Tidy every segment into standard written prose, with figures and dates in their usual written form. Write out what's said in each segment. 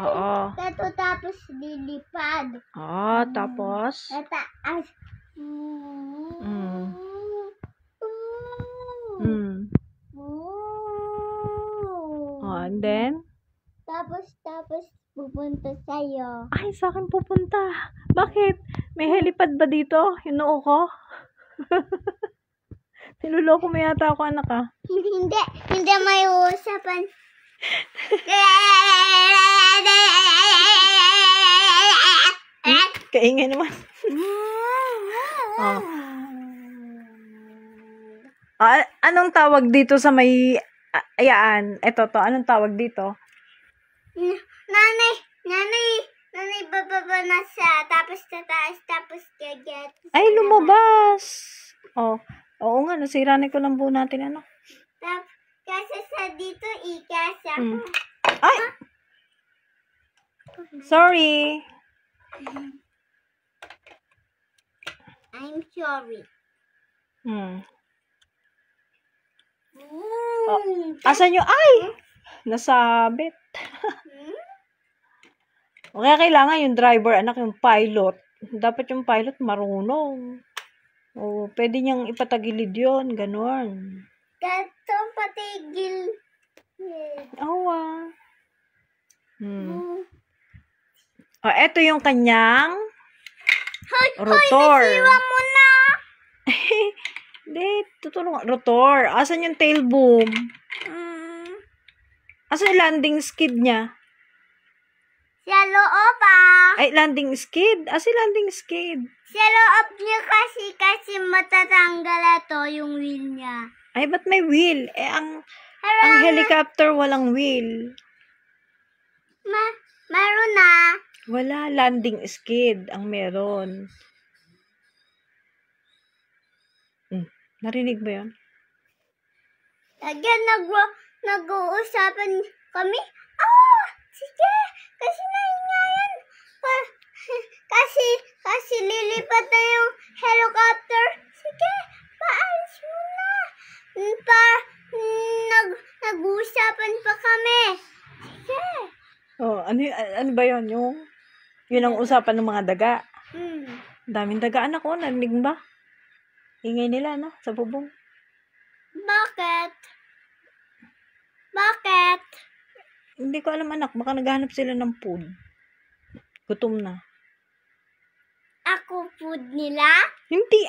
Oo. Dato tapos lilipad. Oo, tapos? Tataas. Oh, and then? Tapos pupunta sa'yo. Ay, sa akin pupunta. Bakit? May helipad ba dito? Yung noo ko? Niloloko mo yata ako, anak, ah. Hindi may usapan. Kaingay naman. Oh. Anong tawag dito sa may... Ayan, eto to. Anong tawag dito? Nanay, bababa na siya. Tapos tataas, tapos gagat. Ay, lumabas. Oh. Oo nga, nasiranin ko lang buo natin, ano? Kasi sa dito, ikasa. Ay! Sorry. I'm sorry. Oh, asan yung... Ay! Nasabit. Okay, kailangan yung driver, anak, yung pilot. Dapat yung pilot marunong. O, pwede niyang ipatagilid yun. Ganon. Gato patigil. Awa. O, eto yung kanyang rotor. Hoy, nasiwa mo na. Hindi, tutulong. Rotor. Asan yung tail boom? Asan yung landing skid niya? Sa loob Ay, landing skid? Asan yung landing skid? Sa loob niya kasi matatanggal ito yung wheel niya. Ay, ba't may wheel? Ang helicopter walang wheel. Meron na. Wala, landing skid ang meron. Narinig ba yun? Again, nag-uusapan kami. Sige, kasi naingayan. Kasi lilipat na yung helicopter. Sige, paalis mo na. Nag-uusapan pa kami. Sige. Oh, ano ba yun? Yun ang usapan ng mga daga. Daming daga, anak ko. Narinig ba? Ingay nila, no? Sa bubong. Bakit? Hindi ko alam, anak. Baka naghahanap sila ng food. Gutom na. Ako food nila? Hindi,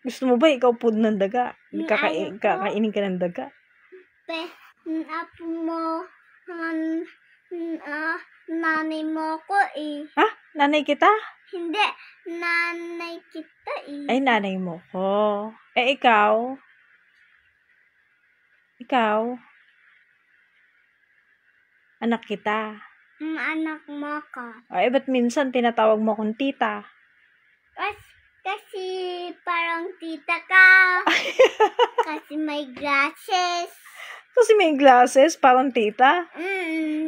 Gusto mo ba ikaw food ng daga? Kakainin ka ng daga. Apo mo, nanay mo ko eh. Nanay kita? Hindi, nanay kita eh. Ay, nanay mo ko. Ikaw? Anak kita. Anak mo ko. Ay, ba't minsan tinatawag mo akong tita? Kasi parang tita ka. Kasi may glasses. Kasi may glasses, parang tita?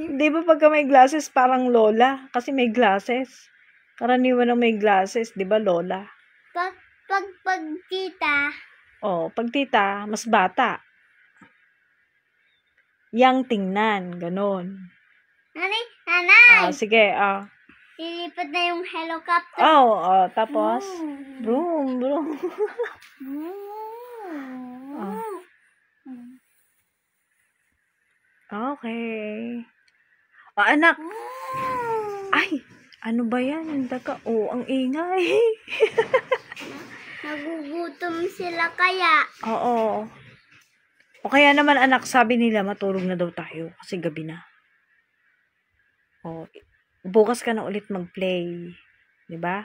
Di ba pagka may glasses, parang lola? Kasi may glasses. Karaniwan ng may glasses, di ba lola? Pag tita. Pag tita, mas bata. Yang tingnan, ganon. Nanay! Sige, Lilipat na yung helicopter. Tapos? Broom. Okay. Anak. Ay, ano ba yan? Yung daga. Ang ingay. Nagugutom sila kaya. Oo. O kaya naman, anak, sabi nila matulog na daw tayo kasi gabi na. Bukas ka na ulit mag-play. 'Di ba?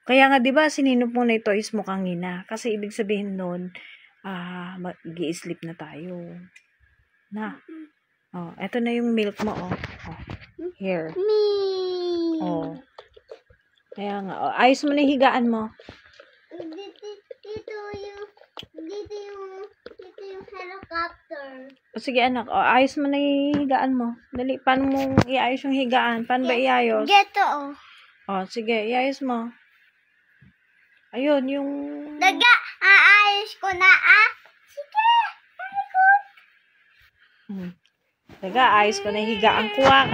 Kaya nga 'di ba sininop mo na ito is mukhang ina kasi ibig sabihin noon mag-i-sleep na tayo. Na. Eto na yung milk mo, Here. Kaya nga, ayos mo na yung higaan mo. Dito yung helicopter. Sige anak, ayos mo na yung higaan mo. Dali, paano mo iayos yung higaan? Paano ba iayos? Geto, sige, iayos mo. Ayun, yung... Daga, aayos ko na, Sige, very good. Teka, ayos ko na yung higaan ko ah.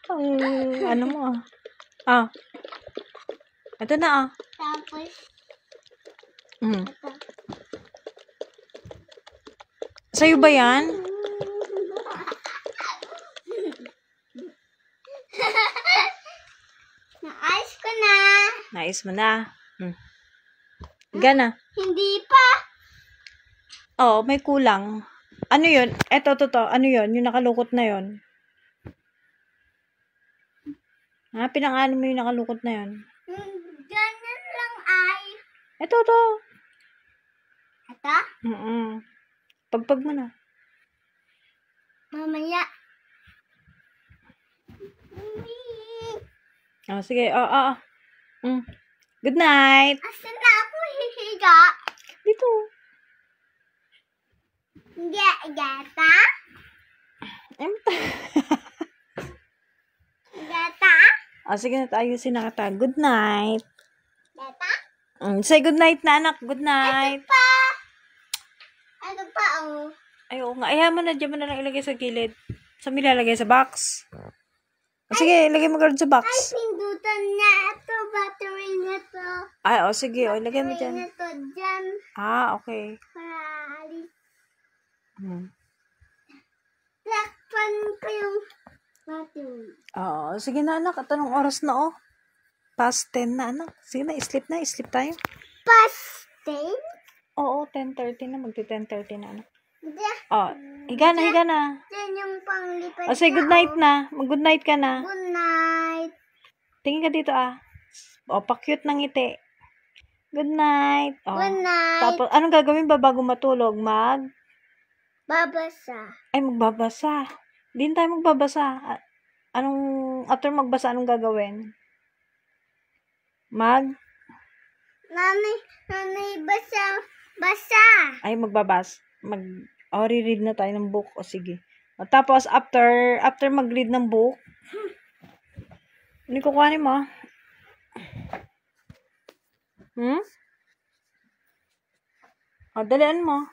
Kamo. Ano mo ah. Ah. Ito na ah. Tapos, Mm. ito. Sa'yo ba yan? Naayos ko na. Nais mo na. Gana. Hindi pa. Oo, may kulang. Ano yun? Eto, to. Ano yun? Yung nakalukot na yun. Ha? Pinang-ano mo yung nakalukot na yun? Ganyan lang ay. Eto, to. Ito? Pagpag mo na. Mamaya. Oh, sige. Good night. Asan na ako hihiga? Dito. Gata? Gata? Oh, sige na tayo sinakata. Good night. Gata? Say good night na anak. Good night. Ito pa. Ito pa oh. Ay, oo nga. Ayaw mo na. Diyan mo na lang ilagay sa gilid. Saan mo ilalagay? Sa box? Sige, ilagay mo agad sa box. Ay, pindutan niya. Ito, battery na to. Ay, sige. O, ilagay mo dyan. Battery na to dyan. Okay. Para alis. Lakpan ko yung battery. Oo. Sige na, anak. At anong oras na, oh? Past 10 na, anak. Sige na, sleep na. Sleep tayo. Pastel? Oo, 10:30 na. Magti-10:30 na, anak. Diyan. Oh, higa na. Diyan yung panglipat O, say good night na. Mag-good night ka na. Good night. Tingin ka dito, ah. O, pa-cute ng ngiti. Good night. O. Good night. Tapos, anong gagawin ba bago matulog? Babasa. Ay, magbabasa. Di na tayo magbabasa. After magbasa, anong gagawin? Nanay, basa. Ay, magbabas. Reread na tayo ng book. O, sige. O, tapos, after mag-read ng book, ano kukuhanin mo? O, dalian mo.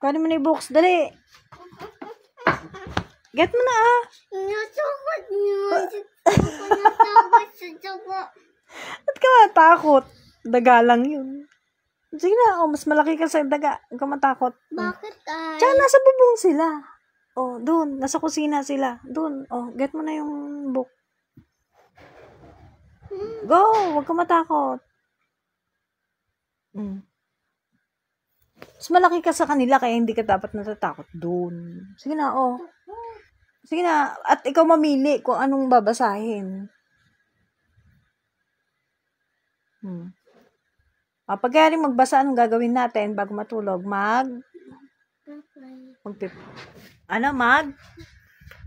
Kuhanin mo na yung books. Dali. Get mo na, ah. Nasukot niyo. Ba't ka matakot? Daga lang yun. Sige na, mas malaki ka sa daga. Huwag ka matakot. Bakit ay? Tsaka nasa bubong sila. Doon. Nasa kusina sila. Doon. Get mo na yung book. Go! Huwag ka matakot. Mas malaki ka sa kanila kaya hindi ka dapat natatakot doon. Sige na, Sige na. At ikaw mamili kung anong babasahin. Pagkaling magbasa, anong gagawin natin bago matulog?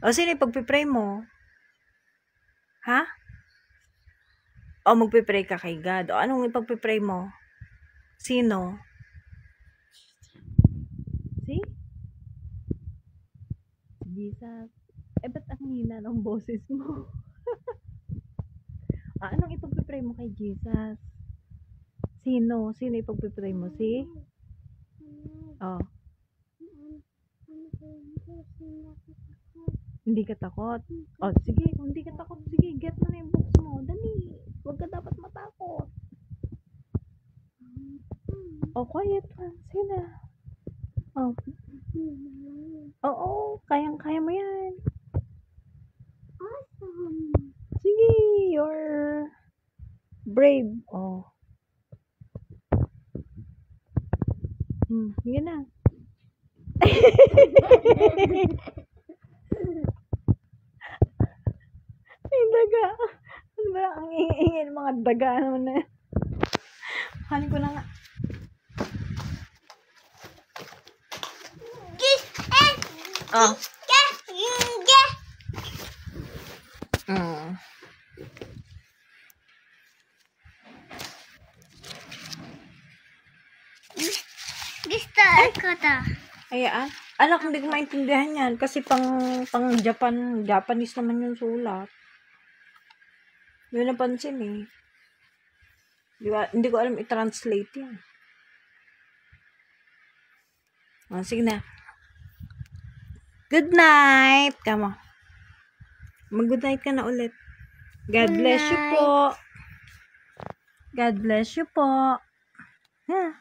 Sino yung pagpipray mo? Ha? Magpipray ka kay God. Anong ipagpipray mo? Sino? Si Jesus. Ba't ang hina ng boses mo? Anong ipagpipray mo kay Jesus? Sino? Sino ipagpipray mo? Si? Hindi ka takot? Sige. Kung hindi ka takot, sige. Get mo na yung books mo. Dali. Huwag ka dapat matakot. Quiet lang. Sige na. Oo. Kayang-kaya mo yan. Awesome. Sige. You're brave. Sige na. Ay, daga. Ano ba ang ingin mga daga naman na? Hanin ko na nga. Gusto ko to. Ayan. Anak, hindi ko maintindihan yan. Kasi pang Japanese naman yung sulat. Yun napansin eh. Hindi ko alam i-translate yan. Sige na. Good night. Kamo. Mag-good night ka na ulit. God Good bless you night. po. God bless you po. Yeah.